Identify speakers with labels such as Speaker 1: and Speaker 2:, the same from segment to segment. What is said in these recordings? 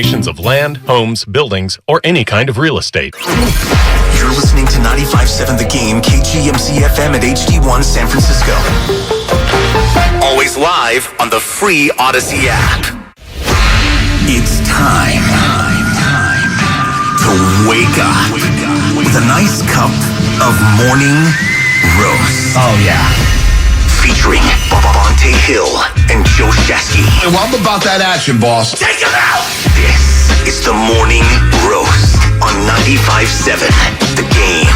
Speaker 1: Of land, homes, buildings, or any kind of real estate.
Speaker 2: You're listening to 95.7 The Game, KGMC FM at HD1 San Francisco. Always live on the free Odyssey app. It's time to wake up with a nice cup of morning roast.
Speaker 3: Oh, yeah.
Speaker 2: Featuring Bonte Hill and Joe Shasky.
Speaker 3: Well, I'm about that action, boss.
Speaker 2: Take him out! This is the Morning Roast on 95.7 The Game.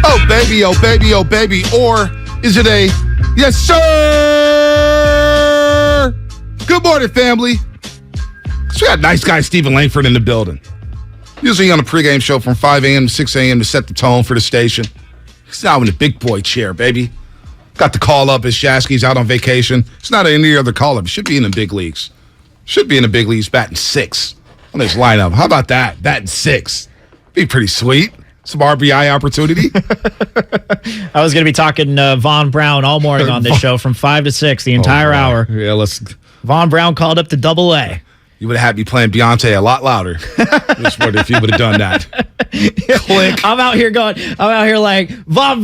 Speaker 3: Oh, baby, oh, baby, oh, baby. Or is it a yes, sir? Good morning, family. So we got nice guy Stephen Langford in the building. Usually on a pregame show from 5 a.m. to 6 a.m. to set the tone for the station. He's now in the big boy chair, baby. Got the call up as Shasky's out on vacation. It's not any other call up. Should be in the big leagues. Should be in the big leagues batting 6 on this lineup. How about that? Batting 6. Be pretty sweet. Some RBI opportunity.
Speaker 4: I was going to be talking Von Brown all morning on this show from 5 to 6, the entire hour.
Speaker 3: Yeah,
Speaker 4: Von Brown called up to Double-A.
Speaker 3: You would have had me playing Beyonce a lot louder. Just wonder if you would have done that. Click.
Speaker 4: I'm out here like Von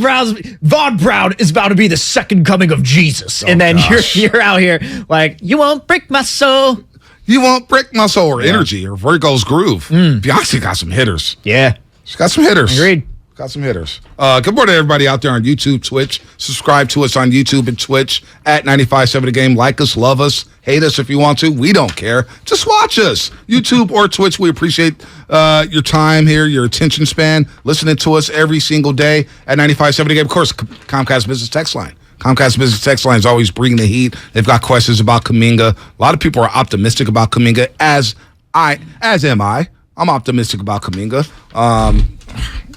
Speaker 4: Brown is about to be the second coming of Jesus, and then you're out here like, you won't break my soul.
Speaker 3: You won't break my soul, or Energy, or Virgo's Groove. Beyonce got some hitters.
Speaker 4: Yeah,
Speaker 3: she's got some hitters.
Speaker 4: Agreed.
Speaker 3: Got some hitters. Good morning, everybody out there on YouTube, Twitch. Subscribe to us on YouTube and Twitch at 95.7 The Game. Like us, love us, hate us if you want to. We don't care. Just watch us. YouTube or Twitch. We appreciate your time here, your attention span, listening to us every single day at 95.7 The Game. Of course, Comcast Business Text Line. Comcast Business Text Line is always bringing the heat. They've got questions about Kuminga. A lot of people are optimistic about Kuminga, as am I. I'm optimistic about Kuminga.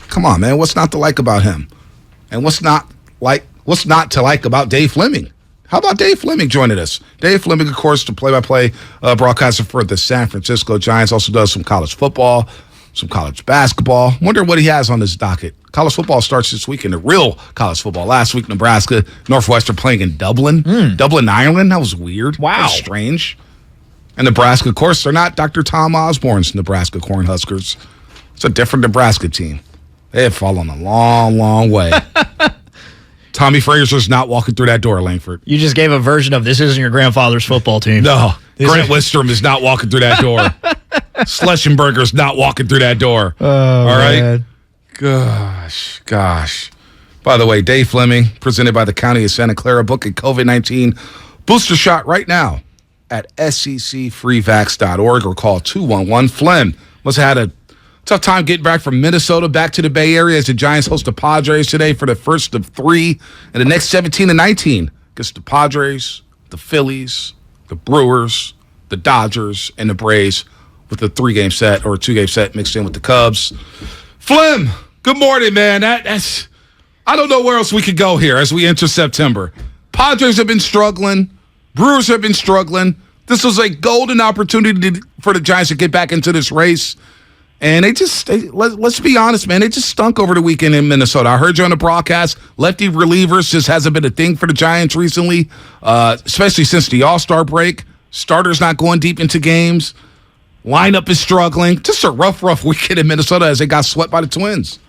Speaker 3: Come on, man. What's not to like about him? And what's not to like about Dave Flemming? How about Dave Flemming joining us? Dave Flemming, of course, the play-by-play broadcaster for the San Francisco Giants, also does some college football, some college basketball. Wonder what he has on his docket. College football starts this weekend, the real college football. Last week, Nebraska, Northwestern playing in Dublin. Dublin, Ireland. That was weird.
Speaker 4: Wow.
Speaker 3: That was strange. And Nebraska, of course, they're not Dr. Tom Osborne's Nebraska Cornhuskers. It's a different Nebraska team. They have fallen a long, long way. Tommy Frazier's not walking through that door, Langford.
Speaker 4: You just gave a version of this isn't your grandfather's football team.
Speaker 3: No. Grant Wistrom is not walking through that door. Schleschenberger's not walking through that door.
Speaker 4: Oh,
Speaker 3: all right?
Speaker 4: man.
Speaker 3: Gosh. By the way, Dave Flemming, presented by the County of Santa Clara, book a COVID-19 booster shot right now at scfreevax.org or call 211-FLEM. Must have had a tough time getting back from Minnesota back to the Bay Area as the Giants host the Padres today for the first of 3 and the next 17 and 19 against the Padres, the Phillies, the Brewers, the Dodgers, and the Braves with a 3-game set or a 2-game set mixed in with the Cubs. Flem, good morning, man. That's I don't know where else we could go here as we enter September. Padres have been struggling. Brewers have been struggling. This was a golden opportunity for the Giants to get back into this race. And let's be honest, man, they just stunk over the weekend in Minnesota. I heard you on the broadcast. Lefty relievers just hasn't been a thing for the Giants recently, especially since the All-Star break. Starters not going deep into games. Lineup is struggling. Just a rough weekend in Minnesota as they got swept by the Twins.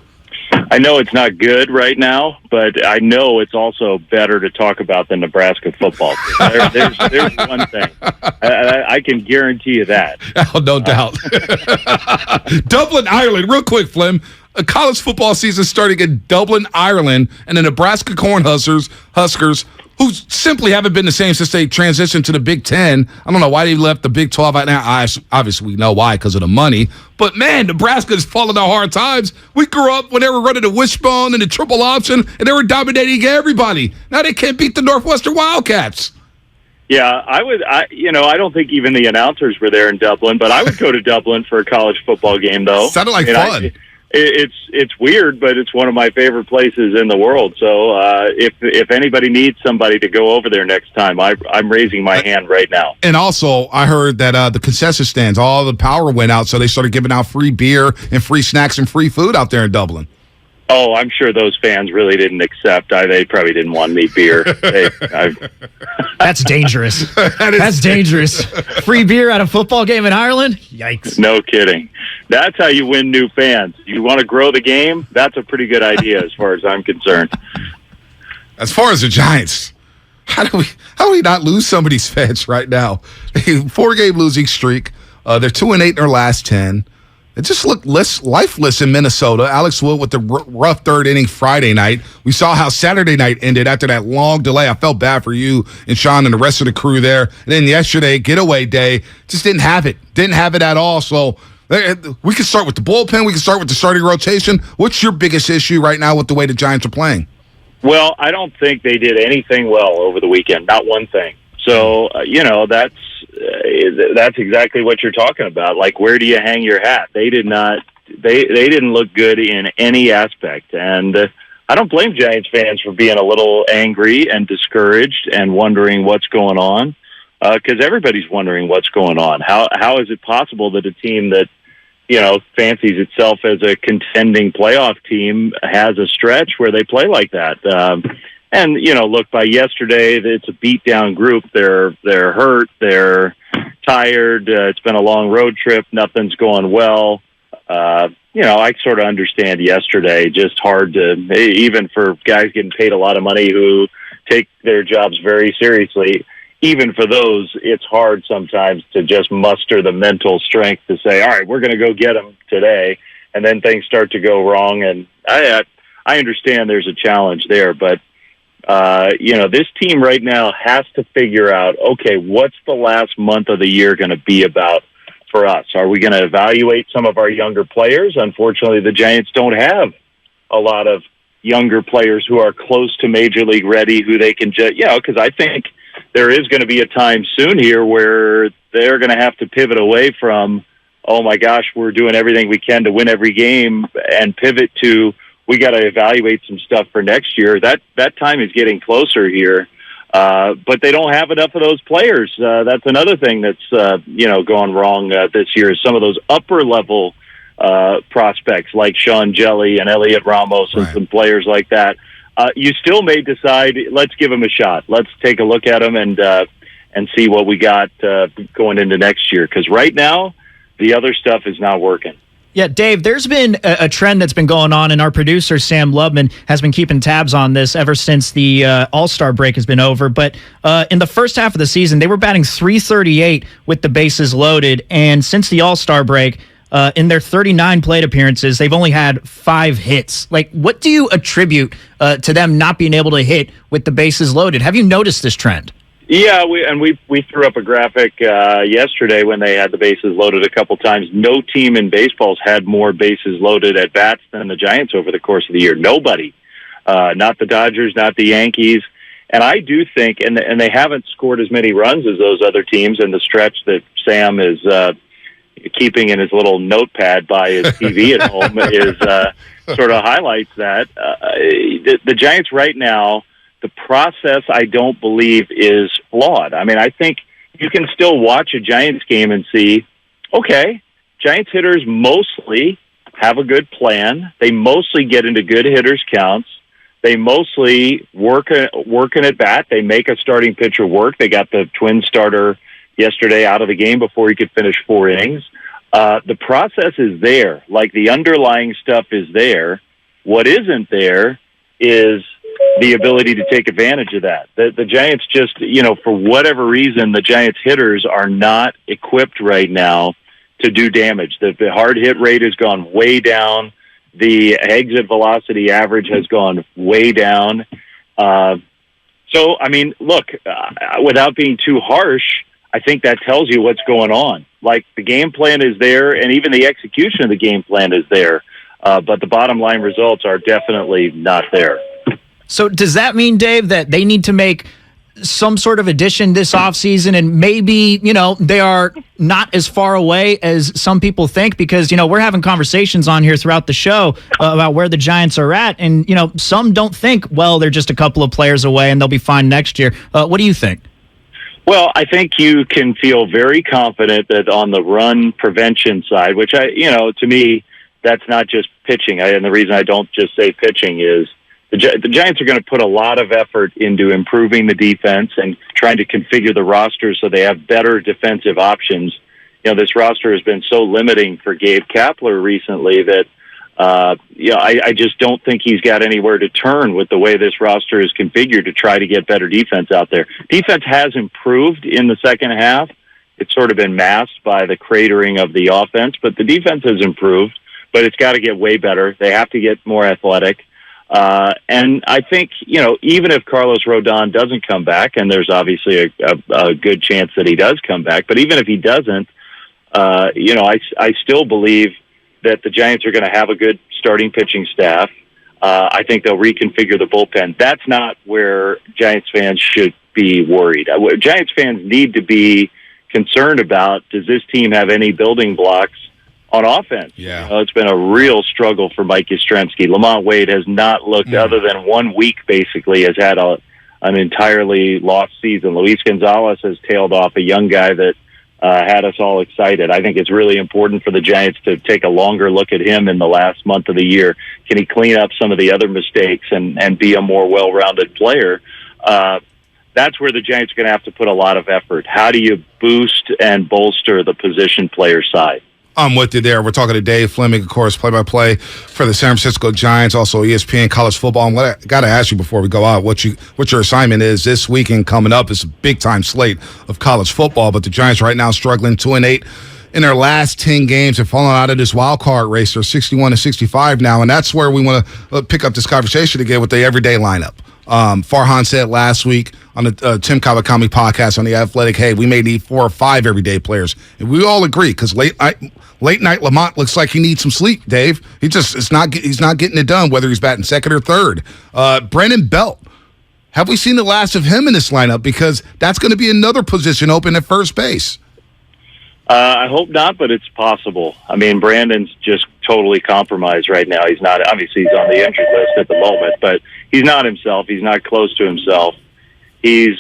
Speaker 5: I know it's not good right now, but I know it's also better to talk about than Nebraska football. There's one thing. I can guarantee you that.
Speaker 3: Oh, no doubt. Dublin, Ireland. Real quick, Flem. A college football season starting in Dublin, Ireland, and the Nebraska Cornhuskers, who simply haven't been the same since they transitioned to the Big Ten. I don't know why they left the Big 12 out now. Obviously, we know why, because of the money. But, man, Nebraska is falling on hard times. We grew up when they were running the wishbone and the triple option, and they were dominating everybody. Now they can't beat the Northwestern Wildcats.
Speaker 5: Yeah, I don't think even the announcers were there in Dublin, but I would go to Dublin for a college football game, though.
Speaker 3: Sounded like fun.
Speaker 5: It's weird, but it's one of my favorite places in the world. So if anybody needs somebody to go over there next time, I'm raising my hand right now.
Speaker 3: And also, I heard that the concession stands, all the power went out, so they started giving out free beer and free snacks and free food out there in Dublin.
Speaker 5: Oh, I'm sure those fans really didn't accept. They probably didn't want me beer.
Speaker 4: That's dangerous. That's dangerous. Free beer at a football game in Ireland? Yikes.
Speaker 5: No kidding. That's how you win new fans. You want to grow the game? That's a pretty good idea as far as I'm concerned.
Speaker 3: As far as the Giants, how do we not lose some of these fans right now? 4-game losing streak. They're 2-8 in their last 10. It just looked lifeless in Minnesota. Alex Wood with the rough third inning Friday night. We saw how Saturday night ended after that long delay. I felt bad for you and Sean and the rest of the crew there. And then yesterday, getaway day, just didn't have it. Didn't have it at all. So we can start with the bullpen. We can start with the starting rotation. What's your biggest issue right now with the way the Giants are playing?
Speaker 5: Well, I don't think they did anything well over the weekend. Not one thing. So, that's exactly what you're talking about. Like, where do you hang your hat? They did not. They didn't look good in any aspect, and I don't blame Giants fans for being a little angry and discouraged and wondering what's going on, because everybody's wondering what's going on. How is it possible that a team that fancies itself as a contending playoff team has a stretch where they play like that? And, look, by yesterday, it's a beat-down group. They're hurt. They're tired. It's been a long road trip. Nothing's going well. I sort of understand yesterday. Just hard to, even for guys getting paid a lot of money who take their jobs very seriously, even for those, it's hard sometimes to just muster the mental strength to say, all right, we're going to go get them today. And then things start to go wrong. And I understand there's a challenge there, but this team right now has to figure out, okay, what's the last month of the year going to be about for us? Are we going to evaluate some of our younger players? Unfortunately, the Giants don't have a lot of younger players who are close to Major League ready, who they can just, because I think there is going to be a time soon here where they're going to have to pivot away from, oh my gosh, we're doing everything we can to win every game, and pivot to, we got to evaluate some stuff for next year. That time is getting closer here, but they don't have enough of those players. That's another thing that's going wrong this year. Is some of those upper level prospects like Sean Jelly and Elliot Ramos and some players like that. You still may decide, let's give them a shot. Let's take a look at them and see what we got going into next year. Because right now, the other stuff is not working.
Speaker 4: Yeah, Dave, there's been a trend that's been going on, and our producer, Sam Lubman, has been keeping tabs on this ever since the All-Star break has been over. But in the first half of the season, they were batting .338 with the bases loaded, and since the All-Star break, in their 39 plate appearances, they've only had 5 hits. Like, what do you attribute to them not being able to hit with the bases loaded? Have you noticed this trend?
Speaker 5: Yeah, we threw up a graphic yesterday when they had the bases loaded a couple times. No team in baseball's had more bases loaded at bats than the Giants over the course of the year. Nobody, not the Dodgers, not the Yankees. And I do think, and they haven't scored as many runs as those other teams in the stretch that Sam is keeping in his little notepad by his TV at home is sort of highlights that. The Giants right now, the process, I don't believe, is flawed. I mean, I think you can still watch a Giants game and see, okay, Giants hitters mostly have a good plan. They mostly get into good hitters' counts. They mostly work an at bat. They make a starting pitcher work. They got the Twins starter yesterday out of the game before he could finish 4 innings. The process is there. Like, the underlying stuff is there. What isn't there is the ability to take advantage of that. The Giants just, for whatever reason, the Giants hitters are not equipped right now to do damage. The hard hit rate has gone way down. The exit velocity average has gone way down. So, I mean, look, without being too harsh, I think that tells you what's going on. Like, the game plan is there, and even the execution of the game plan is there. But the bottom line results are definitely not there.
Speaker 4: So does that mean, Dave, that they need to make some sort of addition this offseason, and maybe, they are not as far away as some people think? Because, we're having conversations on here throughout the show about where the Giants are at, and, some don't think, well, they're just a couple of players away and they'll be fine next year. What do you think?
Speaker 5: Well, I think you can feel very confident that on the run prevention side, which to me, that's not just pitching. And the reason I don't just say pitching is the Giants are going to put a lot of effort into improving the defense and trying to configure the roster so they have better defensive options. This roster has been so limiting for Gabe Kapler recently that, I just don't think he's got anywhere to turn with the way this roster is configured to try to get better defense out there. Defense has improved in the second half. It's sort of been masked by the cratering of the offense, but the defense has improved, but it's got to get way better. They have to get more athletic. And I think, even if Carlos Rodon doesn't come back, and there's obviously a good chance that he does come back, but even if he doesn't, I still believe that the Giants are going to have a good starting pitching staff. I think they'll reconfigure the bullpen. That's not where Giants fans should be worried. Giants fans need to be concerned about, does this team have any building blocks on offense?
Speaker 3: Yeah.
Speaker 5: It's been a real struggle for Mike Yastrzemski. Lamont Wade has not looked, other than 1 week basically, has had an entirely lost season. Luis Gonzalez has tailed off, a young guy that had us all excited. I think it's really important for the Giants to take a longer look at him in the last month of the year. Can he clean up some of the other mistakes and be a more well-rounded player? That's where the Giants are going to have to put a lot of effort. How do you boost and bolster the position player side?
Speaker 3: I'm with you there. We're talking to Dave Flemming, of course, play-by-play for the San Francisco Giants, also ESPN College Football. And what I got to ask you before we go out, what your assignment is this weekend coming up. It's a big-time slate of college football, but the Giants right now struggling 2-8 in their last 10 games and falling out of this wild card race. They're 61-65 now, and that's where we want to pick up this conversation again with the everyday lineup. Farhan said last week on the Tim Kawakami podcast on The Athletic, hey, we may need 4 or 5 everyday players. And we all agree, because late night Lamont looks like he needs some sleep, Dave. He's not getting it done, whether he's batting second or third. Brandon Belt, have we seen the last of him in this lineup? Because that's going to be another position open at first base.
Speaker 5: I hope not, but it's possible. I mean, Brandon's just totally compromised right now. He's not, obviously he's on the injured list at the moment, but he's not himself. He's not close to himself. He's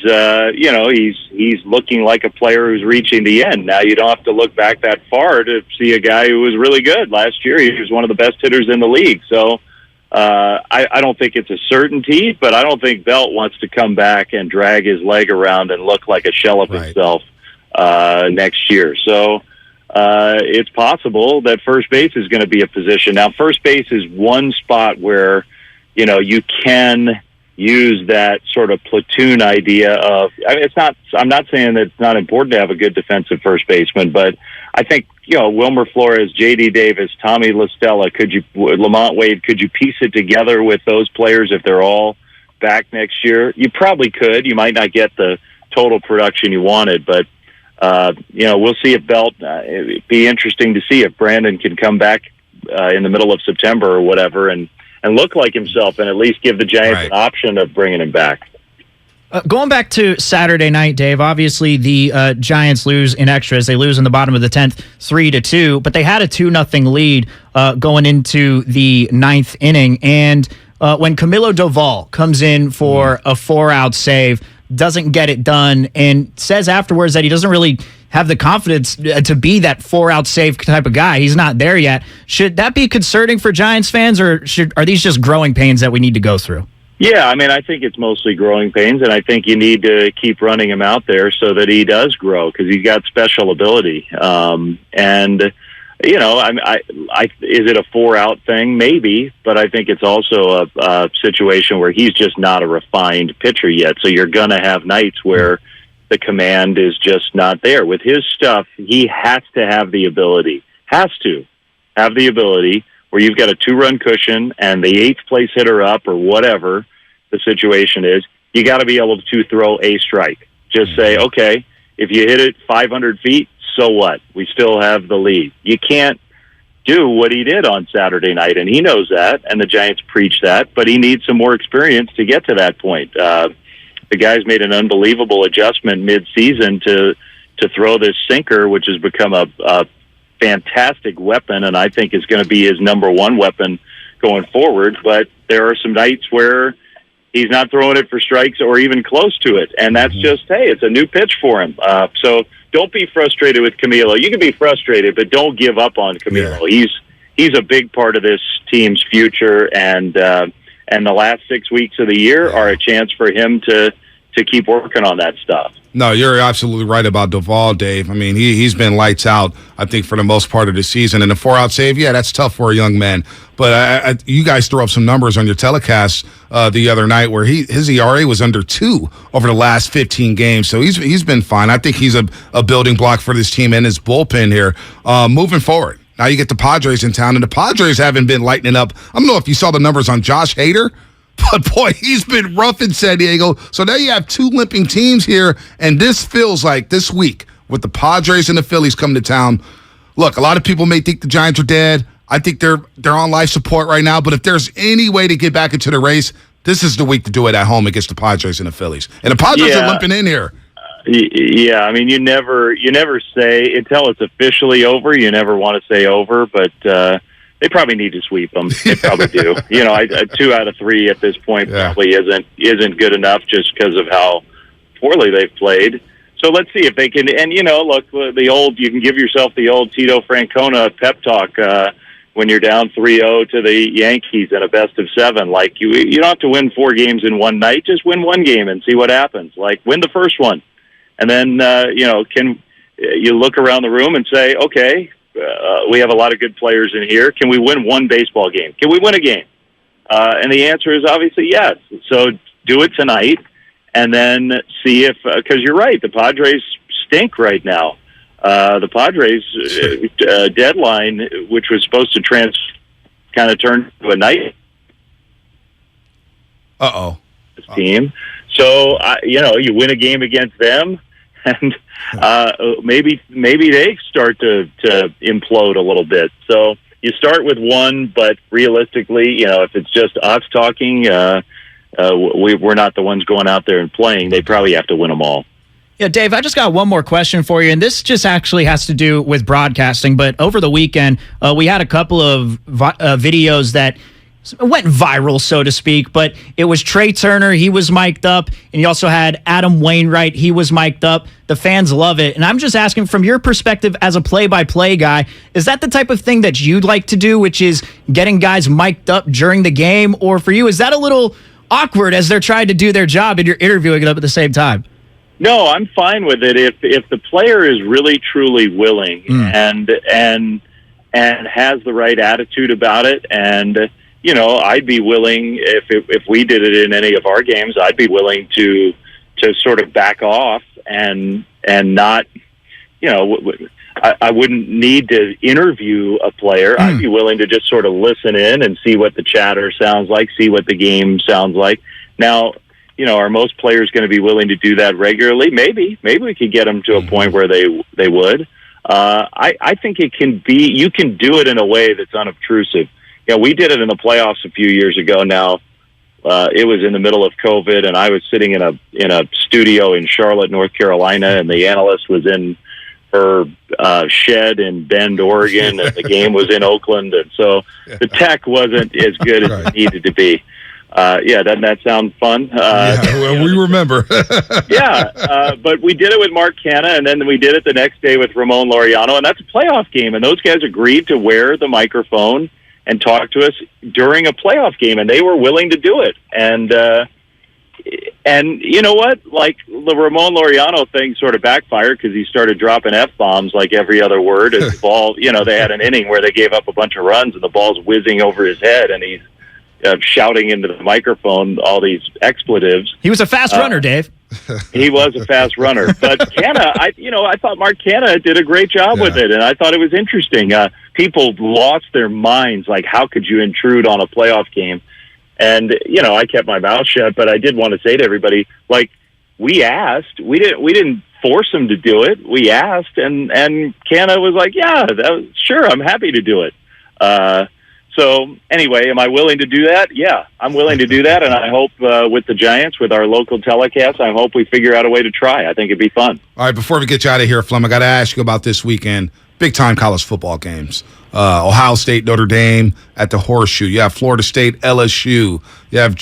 Speaker 5: looking like a player who's reaching the end. Now, you don't have to look back that far to see a guy who was really good last year. He was one of the best hitters in the league. So I don't think it's a certainty, but I don't think Belt wants to come back and drag his leg around and look like a shell of himself next year. So it's possible that first base is going to be a position. Now, first base is one spot where, you can use that sort of platoon idea of, I'm not saying that it's not important to have a good defensive first baseman, but I think, Wilmer Flores, J.D. Davis, Tommy LaStella, Lamont Wade, could you piece it together with those players if they're all back next year? You probably could. You might not get the total production you wanted, but we'll see if Belt, it'd be interesting to see if Brandon can come back in the middle of September or whatever and look like himself and at least give the Giants an option of bringing him back.
Speaker 4: Going back to Saturday night, Dave, obviously the Giants lose in extras. They lose in the bottom of the 10th, 3-2, but they had a 2-0 lead going into the 9th inning. And when Camilo Duvall comes in for a 4-out save, doesn't get it done, and says afterwards that he doesn't really have the confidence to be that 4-out save type of guy. He's not there yet. Should that be concerning for Giants fans, or are these just growing pains that we need to go through?
Speaker 5: Yeah, I think it's mostly growing pains, and I think you need to keep running him out there so that he does grow, because he's got special ability. Is it a 4-out thing? Maybe, but I think it's also a situation where he's just not a refined pitcher yet. So you're going to have nights where the command is just not there. With his stuff, he has to have the ability, where you've got a 2-run cushion and the 8th place hitter up or whatever the situation is, you got to be able to throw a strike. Just say, okay, if you hit it 500 feet, so what? We still have the lead. You can't do what he did on Saturday night, and he knows that, and the Giants preach that, but he needs some more experience to get to that point. The guy's made an unbelievable adjustment mid-season to throw this sinker, which has become a fantastic weapon, and I think is going to be his number one weapon going forward. But there are some nights where he's not throwing it for strikes or even close to it, and that's just, hey, it's a new pitch for him. So don't be frustrated with Camilo. You can be frustrated, but don't give up on Camilo.
Speaker 3: Yeah.
Speaker 5: he's a big part of this team's future, and the last 6 weeks of the year are a chance for him to keep working on that stuff.
Speaker 3: No, you're absolutely right about Duvall, Dave. I mean, he's been lights out, I think, for the most part of the season. And the 4-out save, yeah, that's tough for a young man. But you guys threw up some numbers on your telecast the other night where his ERA was under 2 over the last 15 games. So he's been fine. I think he's a building block for this team and his bullpen here. Moving forward, now you get the Padres in town, and the Padres haven't been lightening up. I don't know if you saw the numbers on Josh Hader, but, boy, he's been rough in San Diego. So now you have 2 limping teams here, and this feels like this week with the Padres and the Phillies coming to town. Look, a lot of people may think the Giants are dead. I think they're on life support right now. But if there's any way to get back into the race, this is the week to do it at home against the Padres and the Phillies. And the Padres are limping in here.
Speaker 5: Yeah, I mean, you never say until it's officially over. You never want to say over, but they probably need to sweep them. They probably do. 2 out of 3 at this point probably isn't good enough just because of how poorly they've played. So let's see if they can. And look, you can give yourself the old Tito Francona pep talk when you're down 3-0 to the Yankees in a best of 7. Like you don't have to win 4 games in one night. Just win 1 game and see what happens. Like win the first one, and then can you look around the room and say, okay. We have a lot of good players in here. Can we win 1 baseball game? Can we win a game? And the answer is obviously yes. So do it tonight, and then see if because you're right, the Padres stink right now. The Padres deadline, which was supposed to kind of turn to a night team. So you win a game against them. And maybe they start to implode a little bit. So you start with 1, but realistically, if it's just us talking, we're not the ones going out there and playing. They probably have to win them all.
Speaker 4: Yeah, Dave, I just got one more question for you, and this just actually has to do with broadcasting. But over the weekend, we had a couple of videos that went viral, so to speak, but it was Trey Turner. He was mic'd up, and you also had Adam Wainwright. He was mic'd up. The fans love it. And I'm just asking, from your perspective as a play-by-play guy, is that the type of thing that you'd like to do, which is getting guys mic'd up during the game? Or for you, is that a little awkward as they're trying to do their job and you're interviewing them at the same time?
Speaker 5: No, I'm fine with it. If the player is really, truly willing and has the right attitude about it, and I'd be willing, if we did it in any of our games, I'd be willing to sort of back off and not, I wouldn't need to interview a player. I'd be willing to just sort of listen in and see what the chatter sounds like, see what the game sounds like. Now, are most players going to be willing to do that regularly? Maybe we could get them to a point where they would. I think it can be, you can do it in a way that's unobtrusive. We did it in the playoffs a few years ago now. It was in the middle of COVID, and I was sitting in a studio in Charlotte, North Carolina, and the analyst was in her shed in Bend, Oregon, and the game was in Oakland, and so the tech wasn't as good as it needed to be. Doesn't that sound fun?
Speaker 3: We remember.
Speaker 5: But we did it with Mark Canha, and then we did it the next day with Ramon Laureano, and that's a playoff game, and those guys agreed to wear the microphone and talk to us during a playoff game, and they were willing to do it. And you know what? Like, the Ramon Laureano thing sort of backfired because he started dropping F-bombs like every other word. As the ball, they had an inning where they gave up a bunch of runs, and the ball's whizzing over his head, and he's shouting into the microphone all these expletives.
Speaker 4: He was a fast runner, Dave.
Speaker 5: He was a fast runner. But Canha, I thought Mark Canha did a great job with it, and I thought it was interesting. People lost their minds, like, how could you intrude on a playoff game? And, I kept my mouth shut, but I did want to say to everybody, like, we asked. We didn't force him to do it. We asked, and Canha was like, sure, I'm happy to do it. So anyway, am I willing to do that? Yeah, I'm willing to do that, and I hope with the Giants, with our local telecast, I hope we figure out a way to try. I think it'd be fun.
Speaker 3: All right, before we get you out of here, Flem, I got to ask you about this weekend. Big-time college football games. Ohio State, Notre Dame at the Horseshoe. You have Florida State, LSU. You have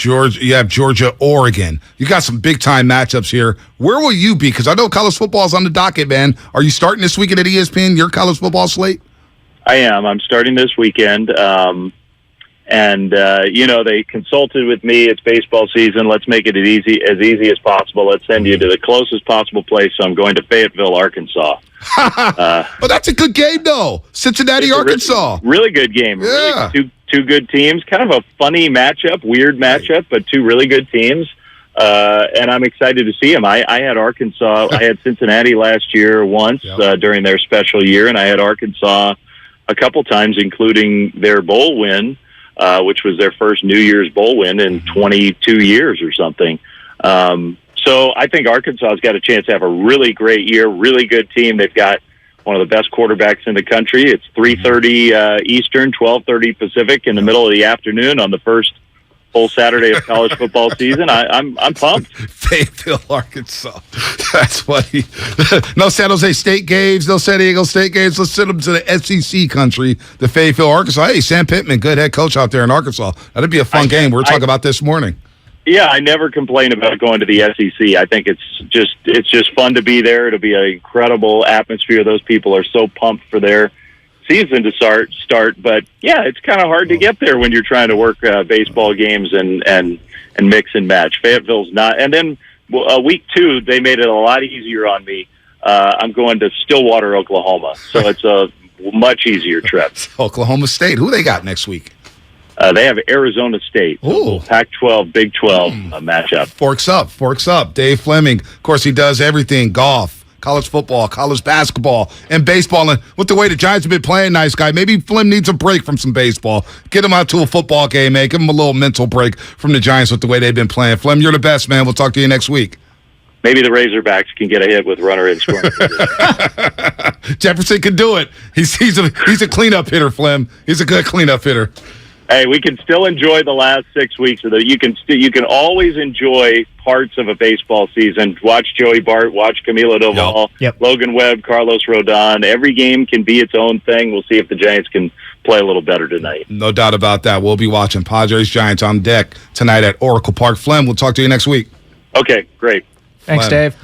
Speaker 3: Georgia, Oregon. You got some big-time matchups here. Where will you be? Because I know college football is on the docket, man. Are you starting this weekend at ESPN, your college football slate?
Speaker 5: I am. I'm starting this weekend. They consulted with me. It's baseball season. Let's make it as easy as possible. Let's send you to the closest possible place. So I'm going to Fayetteville, Arkansas.
Speaker 3: But that's a good game, though. Cincinnati, Arkansas.
Speaker 5: Really good game.
Speaker 3: Yeah.
Speaker 5: Really two good teams. Kind of a funny matchup, weird matchup, but two really good teams. And I'm excited to see them. I had Arkansas. I had Cincinnati last year once during their special year, and I had Arkansas a couple times, including their bowl win, which was their first New Year's bowl win in 22 years or something. So I think Arkansas's got a chance to have a really great year, really good team. They've got one of the best quarterbacks in the country. It's 3:30 Eastern, 12:30 Pacific in the middle of the afternoon on the first full Saturday of college football season. I'm pumped.
Speaker 3: Fayetteville, Arkansas. That's what no San Jose State games, no San Diego State games. Let's send them to the SEC country, the Fayetteville, Arkansas. Hey, Sam Pittman, good head coach out there in Arkansas. That'd be a fun game. We're talking about this morning.
Speaker 5: Yeah, I never complain about going to the SEC. I think it's just fun to be there. It'll be an incredible atmosphere. Those people are so pumped for their season to start. But yeah, it's kind of hard to get there when you're trying to work baseball games and mix and match. Fayetteville's not. And then week 2, they made it a lot easier on me. I'm going to Stillwater, Oklahoma, so it's a much easier trip.
Speaker 3: Oklahoma State. Who they got next week?
Speaker 5: They have Arizona State.
Speaker 3: Ooh.
Speaker 5: Pac-12, Big 12 matchup.
Speaker 3: Forks up. Dave Flemming. Of course, he does everything: golf, college football, college basketball, and baseball. And with the way the Giants have been playing, nice guy, maybe Flem needs a break from some baseball. Get him out to a football game, man. Give him a little mental break from the Giants with the way they've been playing. Flem, you're the best, man. We'll talk to you next week.
Speaker 5: Maybe the Razorbacks can get a hit with runner in scoring.
Speaker 3: Jefferson can do it. He's a cleanup hitter, Flem. He's a good cleanup hitter.
Speaker 5: Hey, we can still enjoy the last 6 weeks of you can always enjoy parts of a baseball season. Watch Joey Bart, watch Camilo Duvall, Logan Webb, Carlos Rodon. Every game can be its own thing. We'll see if the Giants can play a little better tonight.
Speaker 3: No doubt about that. We'll be watching Padres Giants on deck tonight at Oracle Park. Flem, we'll talk to you next week.
Speaker 5: Okay, great.
Speaker 4: Thanks,
Speaker 3: Flem.
Speaker 4: Dave.